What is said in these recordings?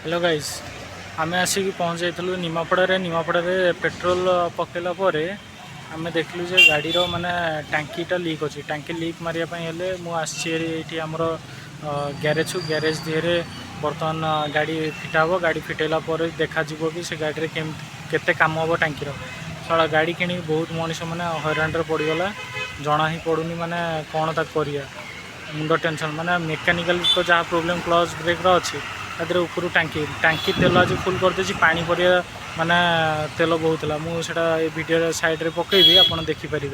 Hello guys आम आसिक पहुँच जाइलु निमापड़े petrol पकेला पर आम देखलु जे गाड़ीर माने टांकीटा लीक अच्छी टांकी लीक मारे मुझे आमर ग्यारेज ग्यारेज दिहरे बर्तमान गाड़ी फिटा हम गाड़ी फिटेला देखा कि से गाड़ी में केते काम हम टांकीर सारा गाड़ी किणी बहुत मनीष मैंने हैरान पड़गला जना ही पड़ूनी माने कौन तक करिया मुंड टेंशन माने मेकानिकल तो जहाँ प्रोब्लेम क्लच ब्रेक अच्छी तादर ऊपर टांकी टांकी तेल आज फुल करदे पानी परिया माने तेल बहुला मुझे वीडियो साइड रे पकेबी आप देखिपारे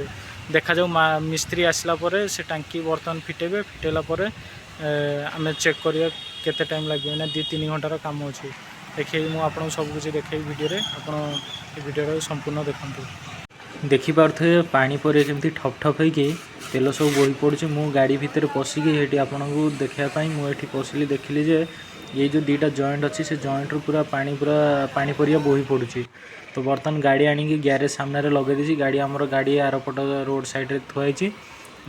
देखा जाऊ मिस्त्री आसला से टांकी बर्तमान फिटेबे फिटेला आम चेक करिया केते टाइम लगे ना 2-3 घंटार काम अच्छे देखिए मुझे सब कुछ देखिए वीडियो आप वीडियो संपूर्ण देखते देखिपे पानी पर केमती ठप ठप होगी तेल सब बोही पड़े मु गाड़ी भितर पशिकी ये आपको देखापी मुझे पशिली देखिली जे ये जो दीटा जॉइंट अच्छी से जॉइंट रू पूरा पानी परिया बोही पड़ुची तो बर्तमान गाड़ी आनिकी ग्यारेज सामने लगे दी गाड़ी आमर गाड़ी आरपट रोड साइड रे थुआई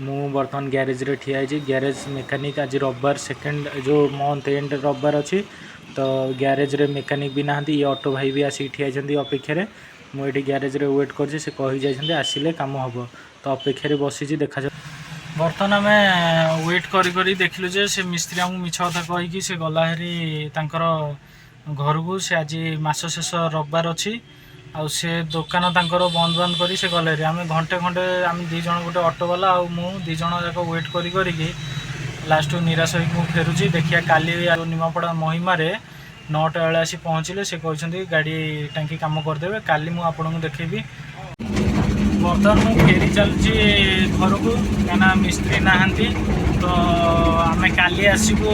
मु बर्तमान ग्यारेज रे ठिया ग्यारेज मेकानिक आज रविवार सेकेंड जो मंथ एंड रविवार अच्छी तो ग्यारेज रे मेकानिक भी नहांती ये ऑटो भाई भी आसिक ठिया अपेक्षा मुझे ग्यारेज रे वेट कर कही जाइए आसिले काम हम तो अपेक्षा बसी देखा बर्तमान आम वेट करी देखिलु जे से मिस्त्री आमको मिछ कथा कहीकि से गला हेरी तांकर घर को से आज मास शेष रविवार अच्छी आउ से दुकान तांकर बंद बंद करी से गले आम घंटे घंटे आम 2 जन गोटे ऑटो वाला आउ मु 2 जन जाक वेट करी लास्ट निराश हो फेरुची देखिया काली निमापड़ा महिमार 9टा बेले आसी पहुँचले से कहते गाड़ी टांकी काम करदे काली मु आपको देखेबी बर्तमान मुझे फेरी चलती घर को क्या मिस्त्री नहांती तो आम काली आसबू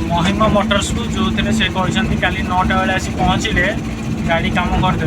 महिमा मोटर्स को जो थे से कहते काली 9टा बेले आसी पहुँचले गाड़ी काम करदे।